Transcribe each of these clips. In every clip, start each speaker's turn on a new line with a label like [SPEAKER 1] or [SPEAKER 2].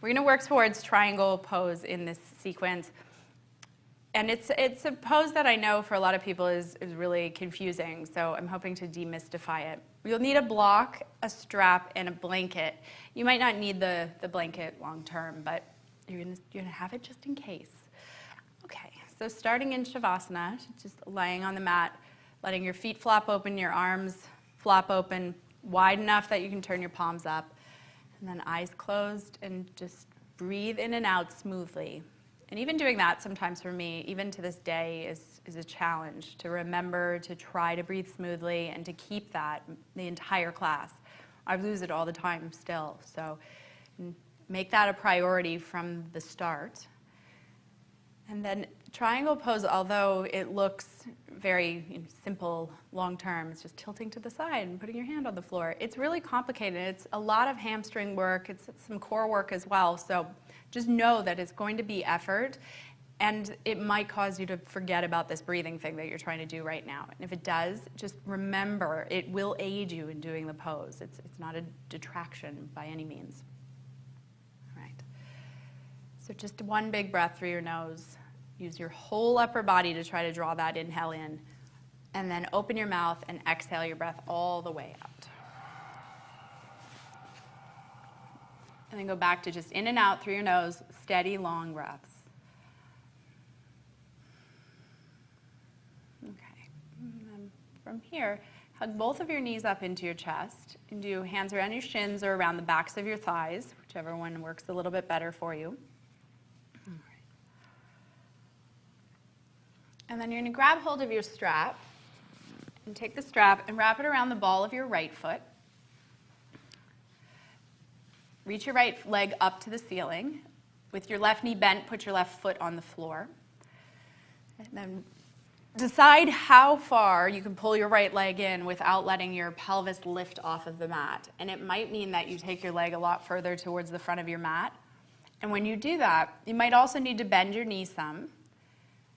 [SPEAKER 1] We're going to work towards triangle pose in this sequence. And it's a pose that I know for a lot of people is really confusing, so I'm hoping to demystify it. You'll need a block, a strap, and a blanket. You might not need the blanket long term, but you're gonna have it just in case. Okay, so starting in Shavasana, just laying on the mat, letting your feet flop open, your arms flop open wide enough that you can turn your palms up, and then eyes closed, and just breathe in and out smoothly. And even doing that sometimes for me, even to this day, is a challenge to remember to try to breathe smoothly and to keep that the entire class. I lose it all the time still, so make that a priority from the start. And then triangle pose, although it looks very simple long term, it's just tilting to the side and putting your hand on the floor. It's really complicated. It's a lot of hamstring work. It's some core work as well. So just know that it's going to be effort, and it might cause you to forget about this breathing thing that you're trying to do right now. And if it does, just remember, it will aid you in doing the pose. It's not a detraction by any means. All right. So just one big breath through your nose. Use your whole upper body to try to draw that inhale in. And then open your mouth and exhale your breath all the way out. And then go back to just in and out through your nose, steady, long breaths. Okay. And then from here, hug both of your knees up into your chest and do hands around your shins or around the backs of your thighs, whichever one works a little bit better for you. All right. And then you're going to grab hold of your strap and take the strap and wrap it around the ball of your right foot. Reach your right leg up to the ceiling. With your left knee bent, put your left foot on the floor. And then decide how far you can pull your right leg in without letting your pelvis lift off of the mat. And it might mean that you take your leg a lot further towards the front of your mat. And when you do that, you might also need to bend your knee some.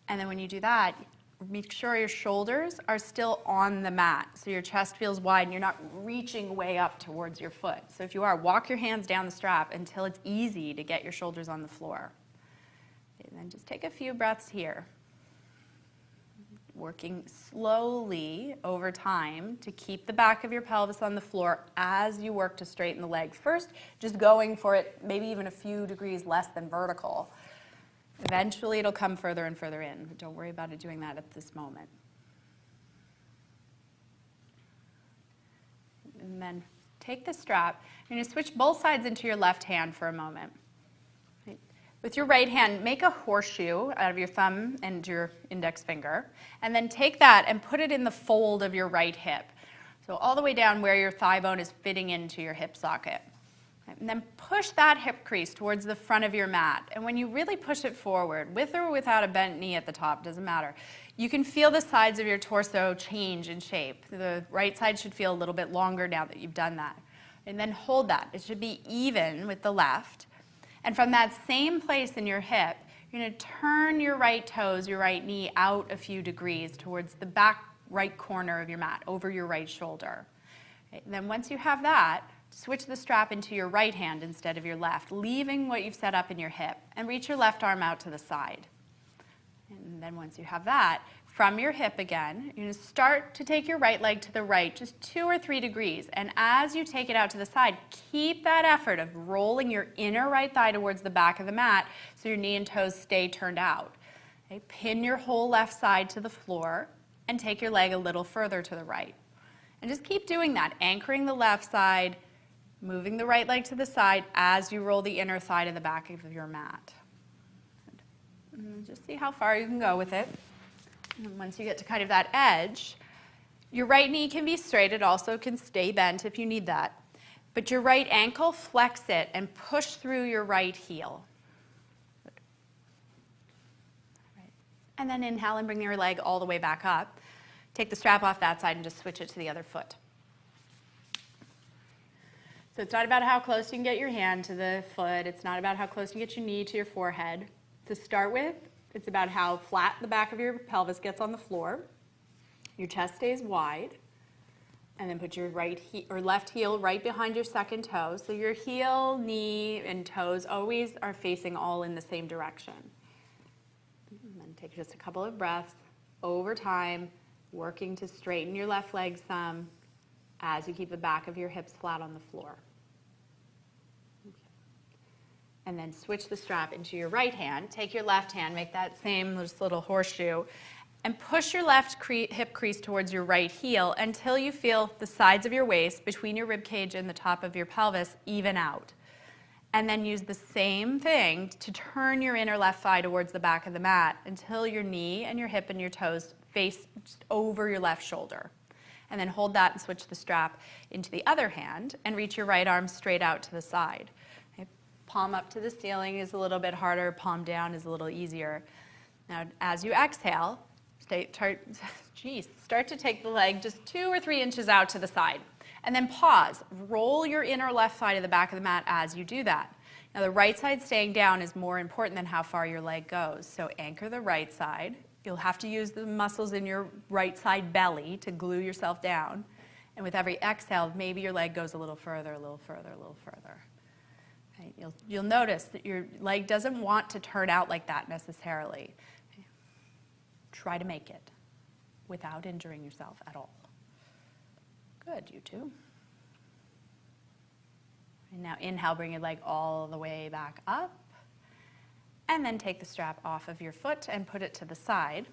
[SPEAKER 1] And then when you do that, make sure your shoulders are still on the mat, so your chest feels wide and you're not reaching way up towards your foot. So if you are, walk your hands down the strap until it's easy to get your shoulders on the floor. And then just take a few breaths here. Working slowly over time to keep the back of your pelvis on the floor as you work to straighten the leg. First, just going for it, maybe even a few degrees less than vertical. Eventually, it'll come further and further in, but don't worry about it doing that at this moment. And then take the strap. You're going to switch both sides into your left hand for a moment. Right. With your right hand, make a horseshoe out of your thumb and your index finger, and then take that and put it in the fold of your right hip. So all the way down where your thigh bone is fitting into your hip socket. And then push that hip crease towards the front of your mat. And when you really push it forward, with or without a bent knee at the top, doesn't matter, you can feel the sides of your torso change in shape. The right side should feel a little bit longer now that you've done that. And then hold that. It should be even with the left. And from that same place in your hip, you're going to turn your right toes, your right knee out a few degrees towards the back right corner of your mat, over your right shoulder. Okay. And then once you have that, switch the strap into your right hand instead of your left, leaving what you've set up in your hip, and reach your left arm out to the side. And then once you have that, from your hip again, you're going to start to take your right leg to the right, just 2 or 3 degrees. And as you take it out to the side, keep that effort of rolling your inner right thigh towards the back of the mat so your knee and toes stay turned out. Okay? Pin your whole left side to the floor and take your leg a little further to the right. And just keep doing that, anchoring the left side, moving the right leg to the side as you roll the inner thigh to the back of your mat. And just see how far you can go with it. And once you get to kind of that edge, your right knee can be straight. It also can stay bent if you need that. But your right ankle, flex it and push through your right heel. Good. Right. And then inhale and bring your leg all the way back up. Take the strap off that side and just switch it to the other foot. So it's not about how close you can get your hand to the foot. It's not about how close you get your knee to your forehead. To start with, it's about how flat the back of your pelvis gets on the floor. Your chest stays wide. And then put your left heel right behind your second toe. So your heel, knee, and toes always are facing all in the same direction. And then take just a couple of breaths over time, working to straighten your left leg some as you keep the back of your hips flat on the floor. Okay. And then switch the strap into your right hand. Take your left hand, make that same little horseshoe, and push your left hip crease towards your right heel until you feel the sides of your waist between your rib cage and the top of your pelvis even out. And then use the same thing to turn your inner left thigh towards the back of the mat until your knee and your hip and your toes face just over your left shoulder. And then hold that and switch the strap into the other hand and reach your right arm straight out to the side. Okay. Palm up to the ceiling is a little bit harder, palm down is a little easier. Now, as you exhale, start to take the leg just 2 or 3 inches out to the side. And then pause. Roll your inner left thigh to the back of the mat as you do that. Now the right side staying down is more important than how far your leg goes. So anchor the right side. You'll have to use the muscles in your right side belly to glue yourself down. And with every exhale, maybe your leg goes a little further, a little further, a little further. Okay. You'll notice that your leg doesn't want to turn out like that necessarily. Okay. Try to make it without injuring yourself at all. Good, you two. And now inhale, bring your leg all the way back up. And then take the strap off of your foot and put it to the side.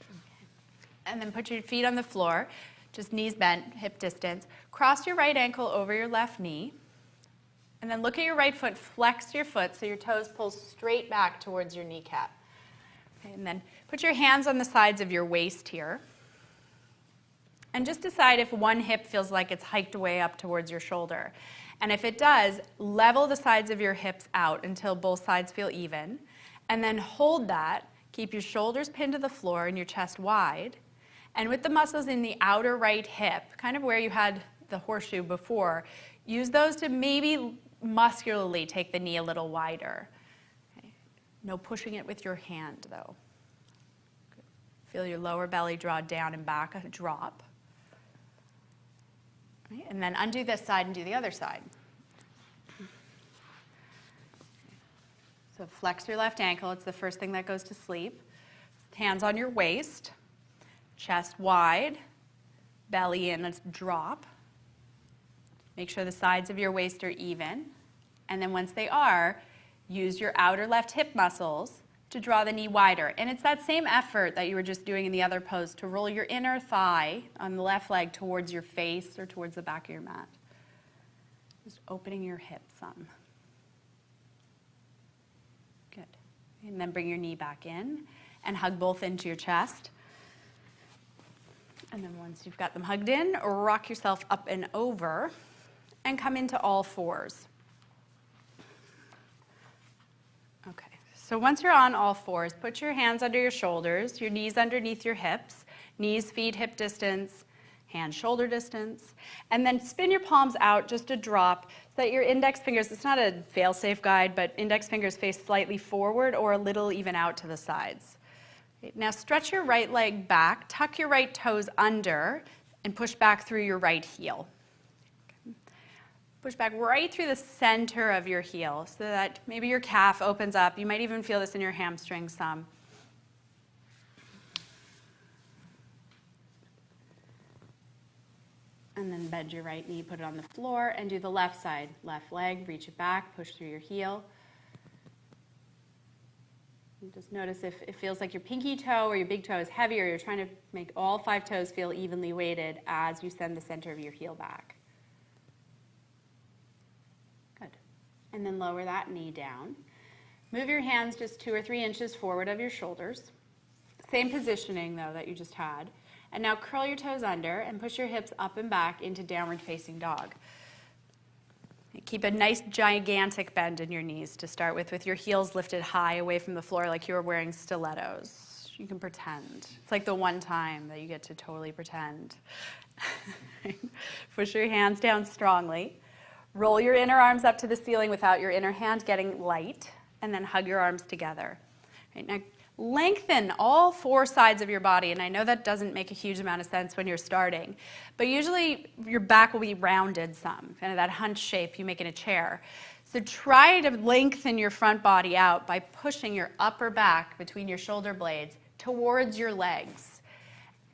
[SPEAKER 1] Okay. And then put your feet on the floor, just knees bent, hip distance. Cross your right ankle over your left knee. And then look at your right foot, flex your foot so your toes pull straight back towards your kneecap. Okay, and then put your hands on the sides of your waist here. And just decide if one hip feels like it's hiked way up towards your shoulder. And if it does, level the sides of your hips out until both sides feel even. And then hold that. Keep your shoulders pinned to the floor and your chest wide. And with the muscles in the outer right hip, kind of where you had the horseshoe before, use those to maybe muscularly take the knee a little wider. Okay. No pushing it with your hand, though. Good. Feel your lower belly draw down and back, a drop. Right, and then undo this side and do the other side. So flex your left ankle. It's the first thing that goes to sleep. Hands on your waist, chest wide, belly in, let's drop. Make sure the sides of your waist are even. And then once they are, use your outer left hip muscles to draw the knee wider. And it's that same effort that you were just doing in the other pose to roll your inner thigh on the left leg towards your face or towards the back of your mat. Just opening your hip some. Good. And then bring your knee back in and hug both into your chest. And then once you've got them hugged in, rock yourself up and over and come into all fours. Okay. So once you're on all fours, put your hands under your shoulders, your knees underneath your hips, knees, feet, hip distance, hands, shoulder distance, and then spin your palms out just a drop so that your index fingers, it's not a fail-safe guide, but index fingers face slightly forward or a little even out to the sides. Okay, now stretch your right leg back, tuck your right toes under, and push back through your right heel. Push back right through the center of your heel so that maybe your calf opens up. You might even feel this in your hamstring some. And then bend your right knee, put it on the floor, and do the left side. Left leg, reach it back, push through your heel. And just notice if it feels like your pinky toe or your big toe is heavier, you're trying to make all 5 toes feel evenly weighted as you send the center of your heel back. And then lower that knee down. Move your hands just 2 or 3 inches forward of your shoulders. Same positioning, though, that you just had. And now curl your toes under and push your hips up and back into downward facing dog. Keep a nice gigantic bend in your knees to start with your heels lifted high away from the floor like you were wearing stilettos. You can pretend. It's like the one time that you get to totally pretend. Push your hands down strongly. Roll your inner arms up to the ceiling without your inner hand getting light, and then hug your arms together. Right, now, Lengthen all 4 sides of your body, and I know that doesn't make a huge amount of sense when you're starting, but usually your back will be rounded some, kind of that hunch shape you make in a chair. So try to lengthen your front body out by pushing your upper back between your shoulder blades towards your legs.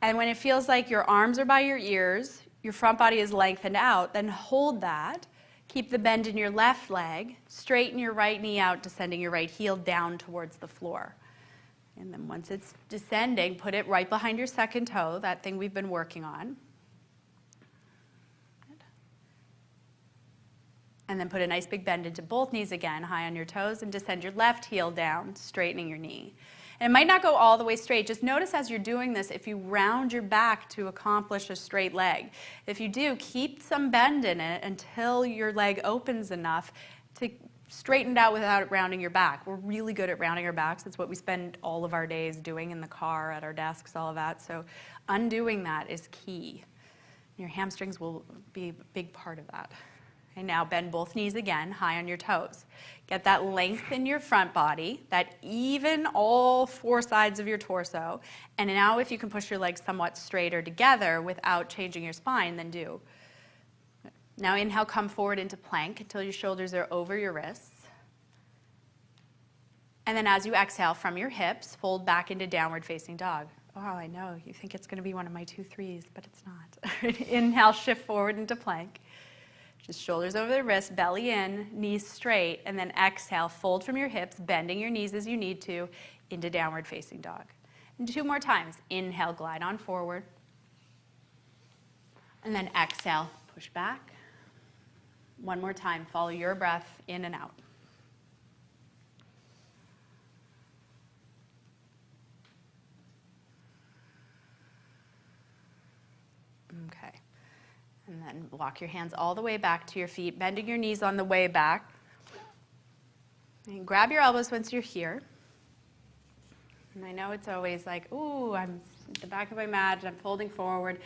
[SPEAKER 1] And when it feels like your arms are by your ears, your front body is lengthened out, then hold that. Keep the bend in your left leg, straighten your right knee out, descending your right heel down towards the floor. And then once it's descending, put it right behind your second toe, that thing we've been working on. And then put a nice big bend into both knees again, high on your toes, and descend your left heel down, straightening your knee. And it might not go all the way straight. Just notice as you're doing this, if you round your back to accomplish a straight leg. If you do, keep some bend in it until your leg opens enough to straighten it out without rounding your back. We're really good at rounding our backs. It's what we spend all of our days doing in the car, at our desks, all of that. So undoing that is key. Your hamstrings will be a big part of that. And now bend both knees again, high on your toes. Get that length in your front body, that even all 4 sides of your torso. And now if you can push your legs somewhat straighter together without changing your spine, then do. Now inhale, come forward into plank until your shoulders are over your wrists. And then as you exhale from your hips, fold back into downward facing dog. Oh, I know, you think it's going to be one of my 2 threes, but it's not. Inhale, shift forward into plank. Just shoulders over the wrist, belly in, knees straight, and then exhale, fold from your hips, bending your knees as you need to, into downward facing dog. And 2 more times. Inhale, glide on forward. And then exhale, push back. 1 more time, follow your breath in and out. Okay. And then walk your hands all the way back to your feet, bending your knees on the way back. And grab your elbows once you're here. And I know it's always like, ooh, I'm at the back of my mat, and I'm folding forward.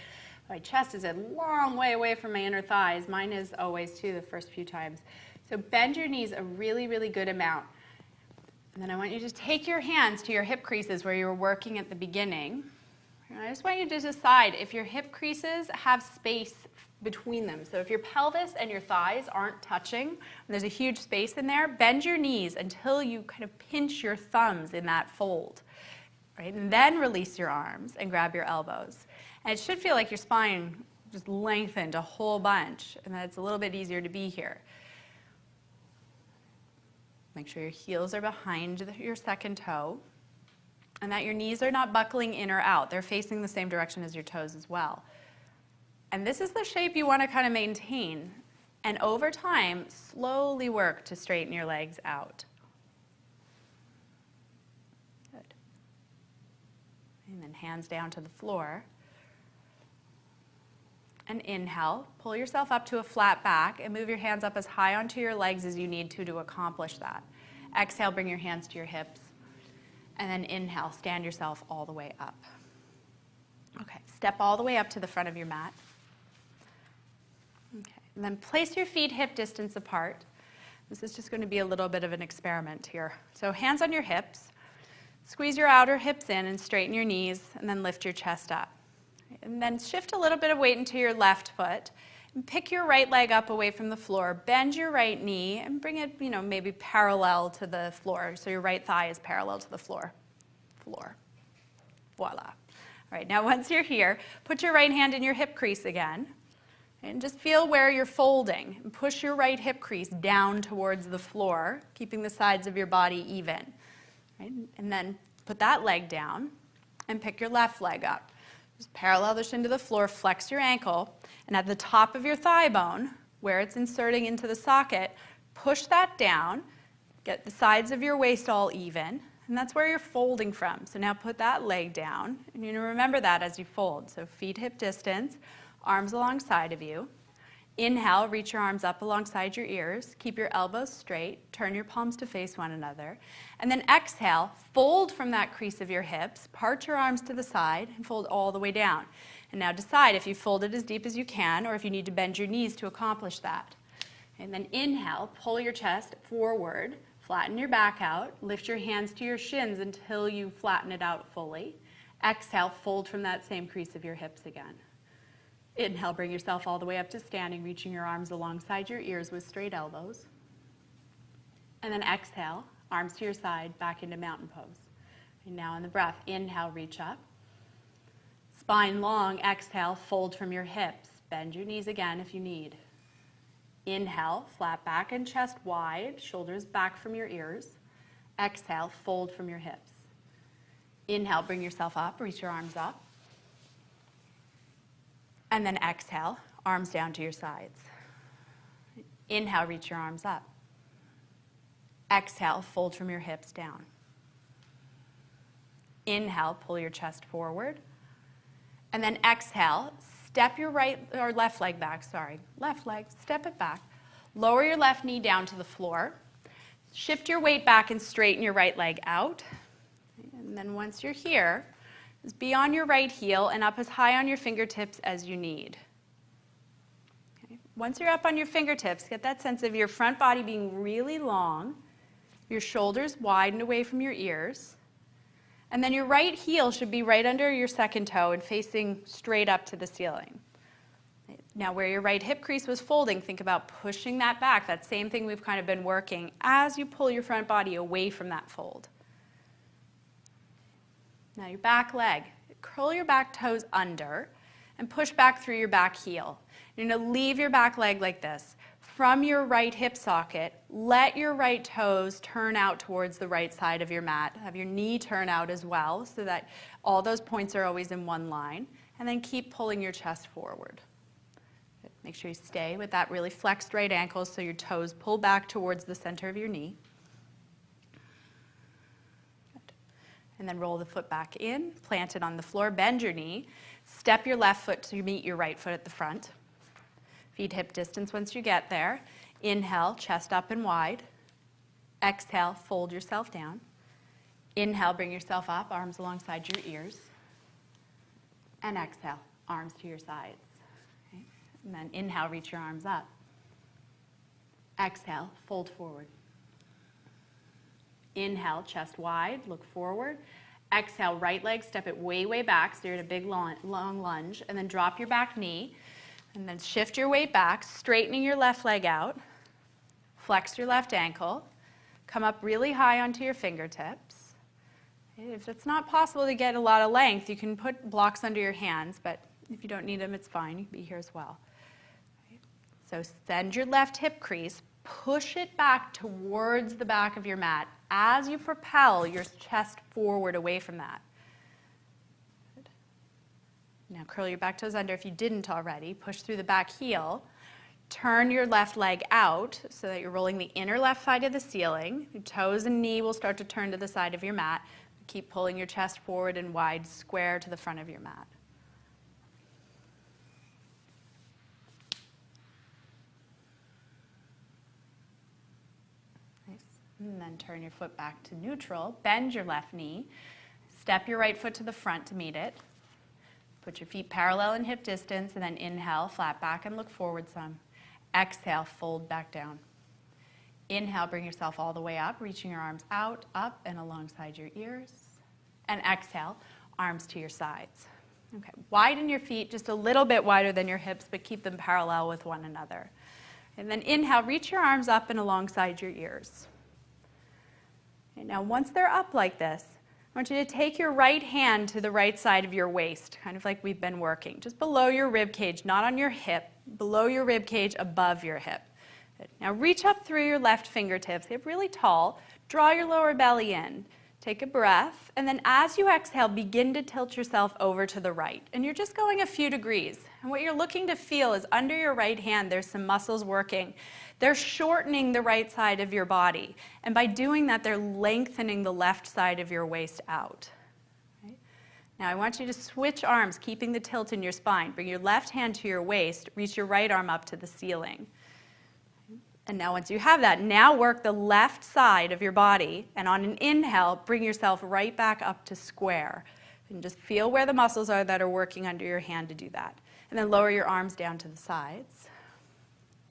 [SPEAKER 1] My chest is a long way away from my inner thighs. Mine is always too the first few times. So bend your knees a really, really good amount. And then I want you to take your hands to your hip creases where you were working at the beginning. And I just want you to decide if your hip creases have space between them. So if your pelvis and your thighs aren't touching, and there's a huge space in there, bend your knees until you kind of pinch your thumbs in that fold. Right? And then release your arms and grab your elbows. And it should feel like your spine just lengthened a whole bunch, and that it's a little bit easier to be here. Make sure your heels are behind your second toe, and that your knees are not buckling in or out. They're facing the same direction as your toes as well. And this is the shape you want to kind of maintain. And over time, slowly work to straighten your legs out. Good. And then hands down to the floor. And inhale, pull yourself up to a flat back and move your hands up as high onto your legs as you need to accomplish that. Exhale, bring your hands to your hips. And then inhale, stand yourself all the way up. Okay, step all the way up to the front of your mat. Okay, and then place your feet hip distance apart. This is just going to be a little bit of an experiment here. So hands on your hips, squeeze your outer hips in and straighten your knees, and then lift your chest up. And then shift a little bit of weight into your left foot. And pick your right leg up away from the floor. Bend your right knee and bring it, maybe parallel to the floor. So your right thigh is parallel to the floor. Voila. All right, now once you're here, put your right hand in your hip crease again. And just feel where you're folding. And push your right hip crease down towards the floor, keeping the sides of your body even. Right? And then put that leg down and pick your left leg up. Just parallel the shin to the floor, flex your ankle, and at the top of your thigh bone, where it's inserting into the socket, push that down, get the sides of your waist all even, and that's where you're folding from. So now put that leg down, and remember that as you fold. So feet hip distance, arms alongside of you. Inhale, reach your arms up alongside your ears. Keep your elbows straight. Turn your palms to face one another. And then exhale, fold from that crease of your hips. Part your arms to the side and fold all the way down. And now decide if you fold it as deep as you can or if you need to bend your knees to accomplish that. And then inhale, pull your chest forward. Flatten your back out. Lift your hands to your shins until you flatten it out fully. Exhale, fold from that same crease of your hips again. Inhale, bring yourself all the way up to standing, reaching your arms alongside your ears with straight elbows. And then exhale, arms to your side, back into mountain pose. And now on the breath, inhale, reach up. Spine long, exhale, fold from your hips. Bend your knees again if you need. Inhale, flat back and chest wide, shoulders back from your ears. Exhale, fold from your hips. Inhale, bring yourself up, reach your arms up. And then exhale, arms down to your sides. Inhale, reach your arms up. Exhale, fold from your hips down. Inhale, pull your chest forward. And then exhale, step your left leg back, left leg, step it back. Lower your left knee down to the floor. Shift your weight back and straighten your right leg out. And then once you're here, just be on your right heel and up as high on your fingertips as you need. Okay. Once you're up on your fingertips, get that sense of your front body being really long, your shoulders wide and away from your ears. And then your right heel should be right under your second toe and facing straight up to the ceiling. Now where your right hip crease was folding, think about pushing that back, that same thing we've kind of been working, as you pull your front body away from that fold. Now your back leg, curl your back toes under and push back through your back heel. You're going to leave your back leg like this. From your right hip socket, let your right toes turn out towards the right side of your mat. Have your knee turn out as well so that all those points are always in one line. And then keep pulling your chest forward. Make sure you stay with that really flexed right ankle so your toes pull back towards the center of your knee. Good. And then roll the foot back in, plant it on the floor, bend your knee, step your left foot to meet your right foot at the front. Feet hip distance once you get there. Inhale, chest up and wide. Exhale, fold yourself down. Inhale, bring yourself up, arms alongside your ears. And exhale, arms to your sides. Okay. And then inhale, reach your arms up. Exhale, fold forward. Inhale, chest wide, look forward. Exhale, right leg, step it way, way back, so you're in a big long lunge. And then drop your back knee. And then shift your weight back, straightening your left leg out. Flex your left ankle. Come up really high onto your fingertips. If it's not possible to get a lot of length, you can put blocks under your hands, but if you don't need them, it's fine. You can be here as well. So send your left hip crease, push it back towards the back of your mat as you propel your chest forward away from that. Now curl your back toes under if you didn't already. Push through the back heel. Turn your left leg out so that you're rolling the inner left side of the ceiling. Your toes and knee will start to turn to the side of your mat. Keep pulling your chest forward and wide, square to the front of your mat. Nice. And then turn your foot back to neutral. Bend your left knee. Step your right foot to the front to meet it. Put your feet parallel in hip distance, and then inhale, flat back and look forward some. Exhale, fold back down. Inhale, bring yourself all the way up, reaching your arms out, up, and alongside your ears. And exhale, arms to your sides. Okay, widen your feet just a little bit wider than your hips, but keep them parallel with one another. And then inhale, reach your arms up and alongside your ears. Okay, now once they're up like this, I want you to take your right hand to the right side of your waist, kind of like we've been working, just below your rib cage, not on your hip, below your rib cage, above your hip. Good. Now reach up through your left fingertips, get really tall, draw your lower belly in, take a breath, and then as you exhale, begin to tilt yourself over to the right. And you're just going a few degrees. And what you're looking to feel is under your right hand, there's some muscles working. They're shortening the right side of your body. And by doing that, they're lengthening the left side of your waist out. Okay? Now I want you to switch arms, keeping the tilt in your spine. Bring your left hand to your waist, reach your right arm up to the ceiling. And now once you have that, now work the left side of your body, and on an inhale, bring yourself right back up to square. And just feel where the muscles are that are working under your hand to do that. And then lower your arms down to the sides.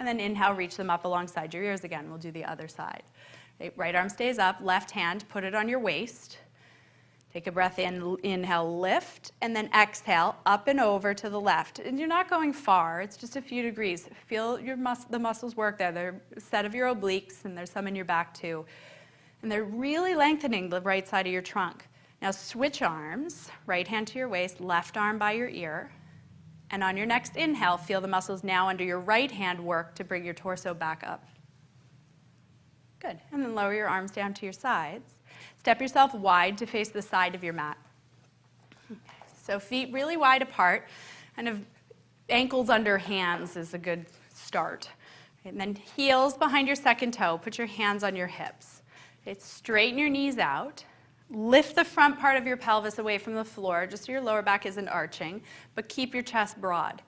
[SPEAKER 1] And then inhale, reach them up alongside your ears again. We'll do the other side. Right arm stays up, left hand, put it on your waist. Take a breath in, inhale, lift, and then exhale, up and over to the left. And you're not going far, it's just a few degrees. Feel the muscles work there. They're a set of your obliques, and there's some in your back too. And they're really lengthening the right side of your trunk. Now switch arms, right hand to your waist, left arm by your ear. And on your next inhale, feel the muscles now under your right hand work to bring your torso back up. Good. And then lower your arms down to your sides. Step yourself wide to face the side of your mat. So feet really wide apart, kind of ankles under hands is a good start. And then heels behind your second toe. Put your hands on your hips. Straighten your knees out. Lift the front part of your pelvis away from the floor, just so your lower back isn't arching, but keep your chest broad.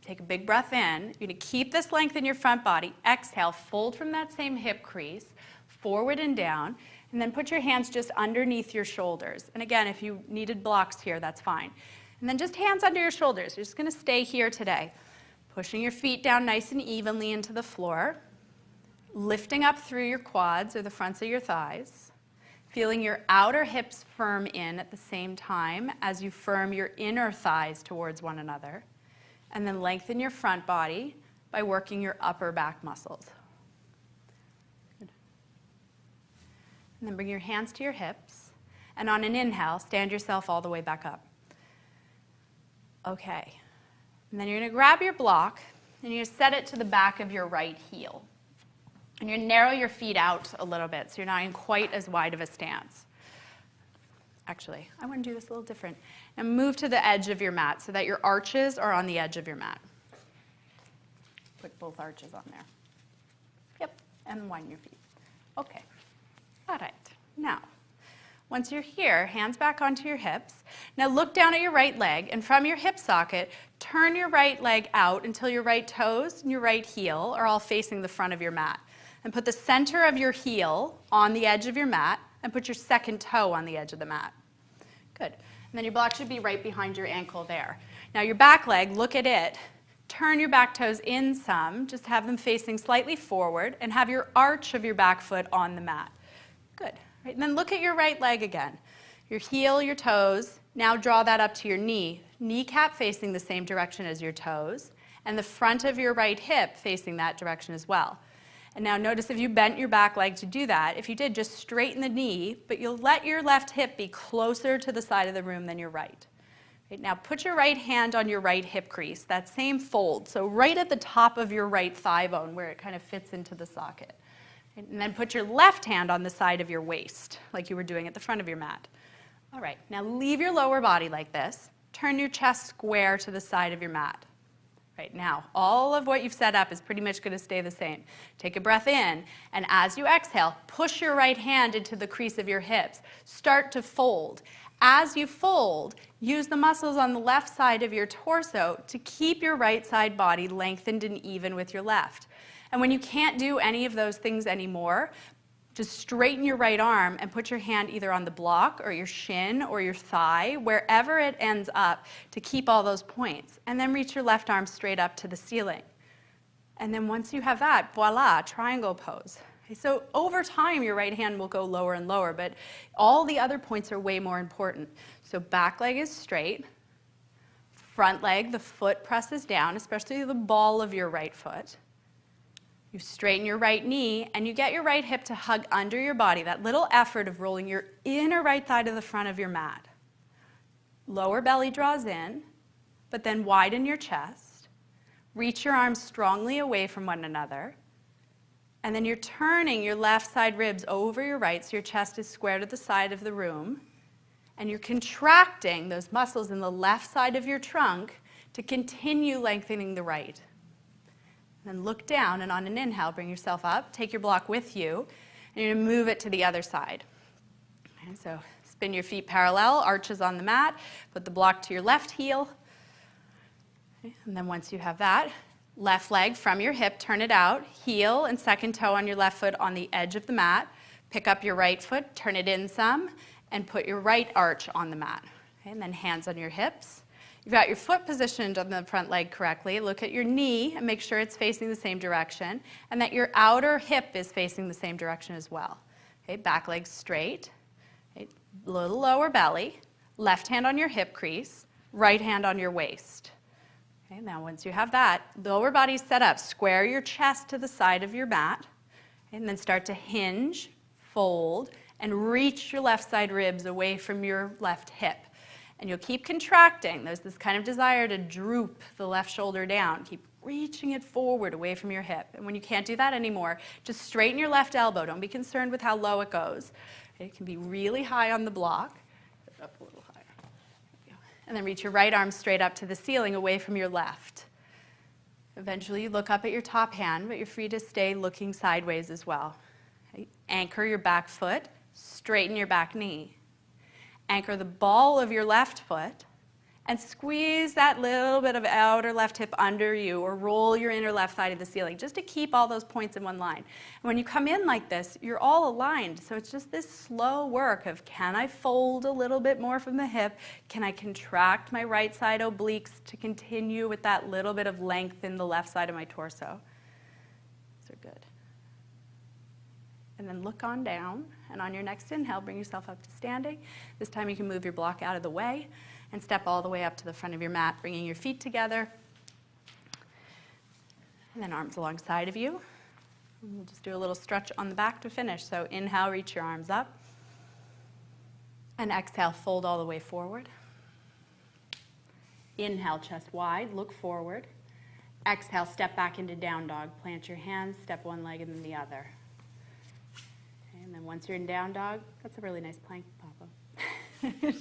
[SPEAKER 1] Take a big breath in. You're going to keep this length in your front body. Exhale, fold from that same hip crease, forward and down. And then put your hands just underneath your shoulders. And again, if you needed blocks here, that's fine. And then just hands under your shoulders. You're just going to stay here today. Pushing your feet down nice and evenly into the floor. Lifting up through your quads or the fronts of your thighs. Feeling your outer hips firm in at the same time as you firm your inner thighs towards one another. And then lengthen your front body by working your upper back muscles. And then bring your hands to your hips. And on an inhale, stand yourself all the way back up. Okay. And then you're going to grab your block, and you're going to set it to the back of your right heel. And you're going to narrow your feet out a little bit, so you're not in quite as wide of a stance. Actually, I want to do this a little different. And move to the edge of your mat so that your arches are on the edge of your mat. Put both arches on there. Yep, and widen your feet. Okay. All right, now, once you're here, hands back onto your hips. Now look down at your right leg, and from your hip socket, turn your right leg out until your right toes and your right heel are all facing the front of your mat. And put the center of your heel on the edge of your mat, and put your second toe on the edge of the mat. Good. And then your block should be right behind your ankle there. Now your back leg, look at it. Turn your back toes in some, just have them facing slightly forward, and have your arch of your back foot on the mat. Good. Right, and then look at your right leg again. Your heel, your toes. Now draw that up to your knee. Kneecap facing the same direction as your toes. And the front of your right hip facing that direction as well. And now notice if you bent your back leg to do that, if you did, just straighten the knee, but you'll let your left hip be closer to the side of the room than your right. Right, now put your right hand on your right hip crease, that same fold. So right at the top of your right thigh bone where it kind of fits into the socket. And then put your left hand on the side of your waist, like you were doing at the front of your mat. All right, now leave your lower body like this. Turn your chest square to the side of your mat. Right, now, all of what you've set up is pretty much going to stay the same. Take a breath in, and as you exhale, push your right hand into the crease of your hips. Start to fold. As you fold, use the muscles on the left side of your torso to keep your right side body lengthened and even with your left. And when you can't do any of those things anymore, just straighten your right arm and put your hand either on the block or your shin or your thigh, wherever it ends up, to keep all those points. And then reach your left arm straight up to the ceiling. And then once you have that, voila, triangle pose. Okay, so over time, your right hand will go lower and lower, but all the other points are way more important. So back leg is straight. Front leg, the foot presses down, especially the ball of your right foot. You straighten your right knee, and you get your right hip to hug under your body, that little effort of rolling your inner right thigh to the front of your mat. Lower belly draws in, but then widen your chest. Reach your arms strongly away from one another. And then you're turning your left side ribs over your right, so your chest is square to the side of the room. And you're contracting those muscles in the left side of your trunk to continue lengthening the right. Then look down, and on an inhale, bring yourself up. Take your block with you, and you're going to move it to the other side. And so spin your feet parallel, arches on the mat. Put the block to your left heel. Okay, and then once you have that, left leg from your hip, turn it out. Heel and second toe on your left foot on the edge of the mat. Pick up your right foot, turn it in some, and put your right arch on the mat. Okay, and then hands on your hips. You've got your foot positioned on the front leg correctly. Look at your knee and make sure it's facing the same direction, and that your outer hip is facing the same direction as well. Okay, back leg straight, okay, little lower belly, left hand on your hip crease, right hand on your waist. Okay, now once you have that, lower body set up, square your chest to the side of your mat, and then start to hinge, fold, and reach your left side ribs away from your left hip. And you'll keep contracting. There's this kind of desire to droop the left shoulder down. Keep reaching it forward away from your hip. And when you can't do that anymore, just straighten your left elbow. Don't be concerned with how low it goes. It can be really high on the block. Up a little higher. There you go. And then reach your right arm straight up to the ceiling away from your left. Eventually, you look up at your top hand, but you're free to stay looking sideways as well. Okay. Anchor your back foot, straighten your back knee. Anchor the ball of your left foot and squeeze that little bit of outer left hip under you, or roll your inner left thigh to the ceiling, just to keep all those points in one line. And when you come in like this, you're all aligned. So it's just this slow work of, can I fold a little bit more from the hip? Can I contract my right side obliques to continue with that little bit of length in the left side of my torso? Those are good. And then look on down, and on your next inhale, bring yourself up to standing. This time you can move your block out of the way and step all the way up to the front of your mat, bringing your feet together. And then arms alongside of you. And we'll just do a little stretch on the back to finish. So inhale, reach your arms up. And exhale, fold all the way forward. Inhale, chest wide, look forward. Exhale, step back into down dog. Plant your hands, step one leg and then the other. And then once you're in down dog, that's a really nice plank, Papa.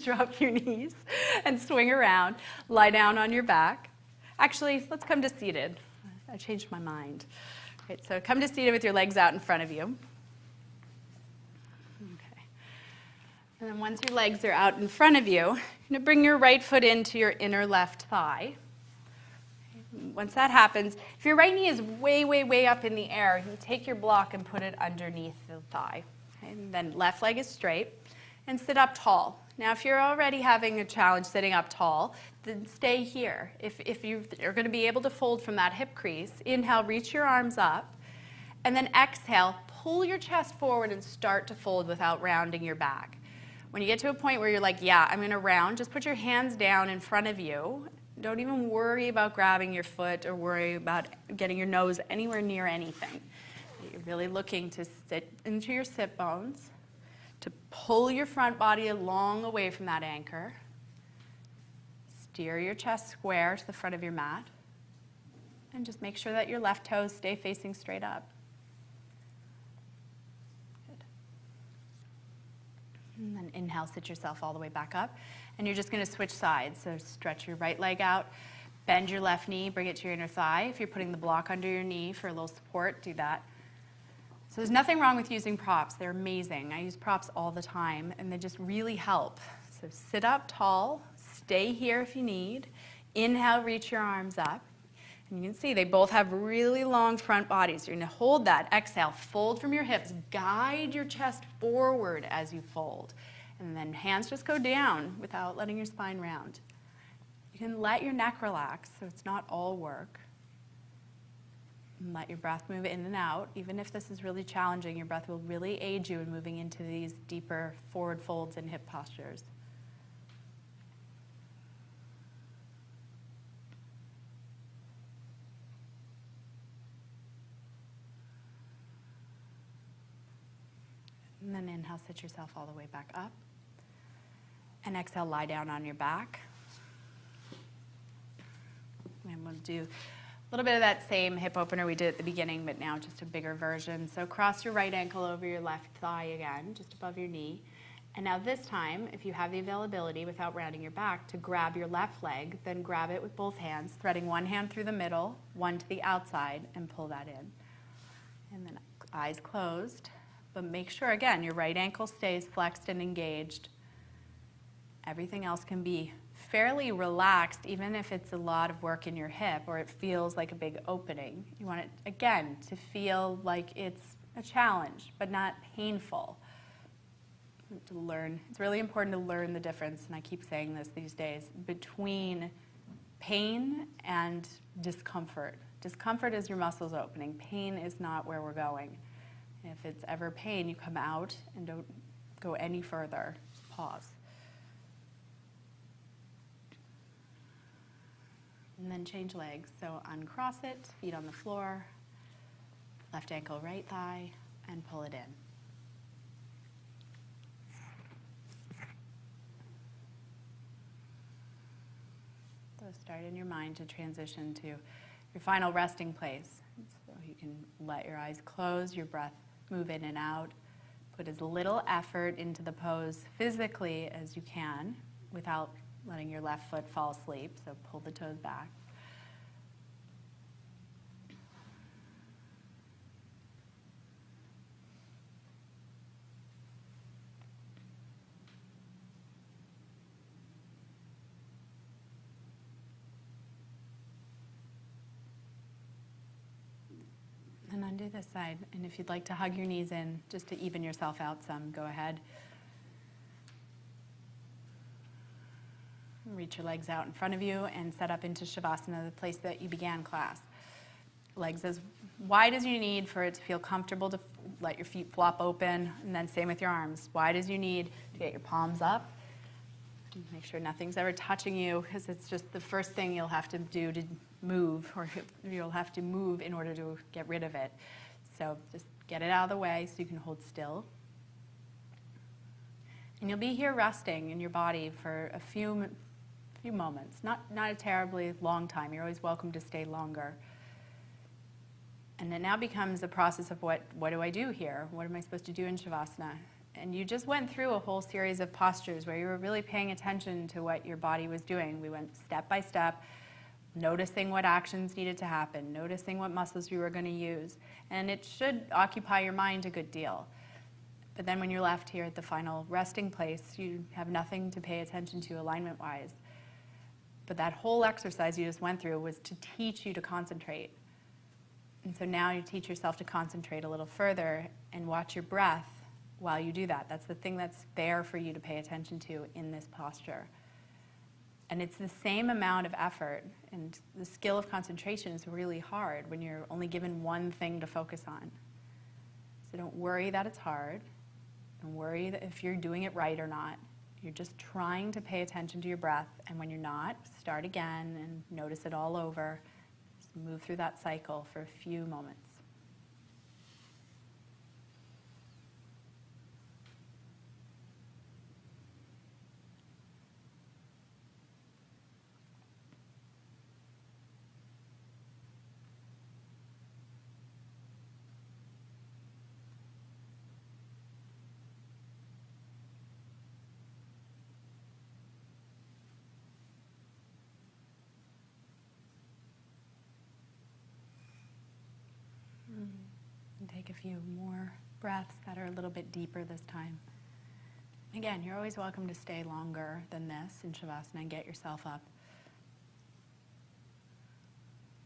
[SPEAKER 1] Drop your knees and swing around. Lie down on your back. Actually, let's come to seated. I changed my mind. Right, so come to seated with your legs out in front of you. Okay. And then once your legs are out in front of you, you're going to bring your right foot into your inner left thigh. Once that happens, if your right knee is way, way, way up in the air, you take your block and put it underneath the thigh. Okay? And then left leg is straight, and sit up tall. Now, if you're already having a challenge sitting up tall, then stay here. If you're going to be able to fold from that hip crease, inhale, reach your arms up, and then exhale, pull your chest forward and start to fold without rounding your back. When you get to a point where you're like, yeah, I'm going to round, just put your hands down in front of you. Don't even worry about grabbing your foot or worry about getting your nose anywhere near anything. You're really looking to sit into your sit bones, to pull your front body long away from that anchor. Steer your chest square to the front of your mat. And just make sure that your left toes stay facing straight up. Good. And then inhale, sit yourself all the way back up. And you're just going to switch sides. So stretch your right leg out, bend your left knee, bring it to your inner thigh. If you're putting the block under your knee for a little support, do that. So there's nothing wrong with using props. They're amazing. I use props all the time, and they just really help. So sit up tall, stay here if you need. Inhale, reach your arms up. And you can see they both have really long front bodies. You're going to hold that. Exhale, fold from your hips. Guide your chest forward as you fold. And then hands just go down without letting your spine round. You can let your neck relax, so it's not all work. And let your breath move in and out. Even if this is really challenging, your breath will really aid you in moving into these deeper forward folds and hip postures. And then inhale, sit yourself all the way back up. And exhale, lie down on your back. And we'll do a little bit of that same hip opener we did at the beginning, but now just a bigger version. So cross your right ankle over your left thigh again, just above your knee. And now this time, if you have the availability without rounding your back, to grab your left leg, then grab it with both hands, threading one hand through the middle, one to the outside, and pull that in. And then eyes closed. But make sure, again, your right ankle stays flexed and engaged. Everything else can be fairly relaxed, even if it's a lot of work in your hip or it feels like a big opening. You want it, again, to feel like it's a challenge, but not painful. To learn, it's really important to learn the difference, and I keep saying this these days, between pain and discomfort. Discomfort is your muscles opening. Pain is not where we're going. If it's ever pain, you come out and don't go any further. Pause. And then change legs. So uncross it, feet on the floor, left ankle, right thigh, and pull it in. So start in your mind to transition to your final resting place. So you can let your eyes close, your breath move in and out. Put as little effort into the pose physically as you can without letting your left foot fall asleep. So pull the toes back. And undo this side. And if you'd like to hug your knees in just to even yourself out some, go ahead. Reach your legs out in front of you and set up into Shavasana, the place that you began class. Legs as wide as you need for it to feel comfortable, to let your feet flop open, and then same with your arms. Wide as you need to get your palms up. Make sure nothing's ever touching you, because it's just the first thing you'll have to do to move, or you'll have to move in order to get rid of it. So just get it out of the way so you can hold still. And you'll be here resting in your body for a few moments, not a terribly long time. You're always welcome to stay longer. And it now becomes a process of what do I do here? What am I supposed to do in Shavasana? And you just went through a whole series of postures where you were really paying attention to what your body was doing. We went step by step, noticing what actions needed to happen, noticing what muscles you were going to use. And it should occupy your mind a good deal. But then when you're left here at the final resting place, you have nothing to pay attention to alignment-wise. But that whole exercise you just went through was to teach you to concentrate. And so now you teach yourself to concentrate a little further and watch your breath while you do that. That's the thing that's there for you to pay attention to in this posture. And it's the same amount of effort, and the skill of concentration is really hard when you're only given one thing to focus on. So don't worry that it's hard. Don't worry that if you're doing it right or not. You're just trying to pay attention to your breath, and when you're not, start again and notice it all over. Just move through that cycle for a few moments. And take a few more breaths that are a little bit deeper this time. Again, you're always welcome to stay longer than this in Shavasana and get yourself up.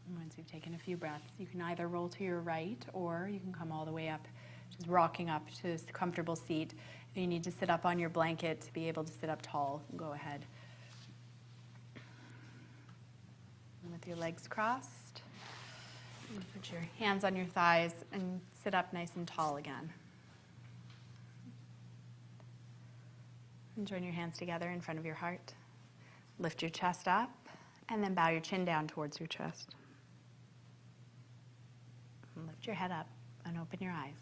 [SPEAKER 1] And once you've taken a few breaths, you can either roll to your right or you can come all the way up, just rocking up to a comfortable seat. If you need to sit up on your blanket to be able to sit up tall, go ahead. And with your legs crossed, put your hands on your thighs and sit up nice and tall again. And join your hands together in front of your heart. Lift your chest up and then bow your chin down towards your chest. And lift your head up and open your eyes.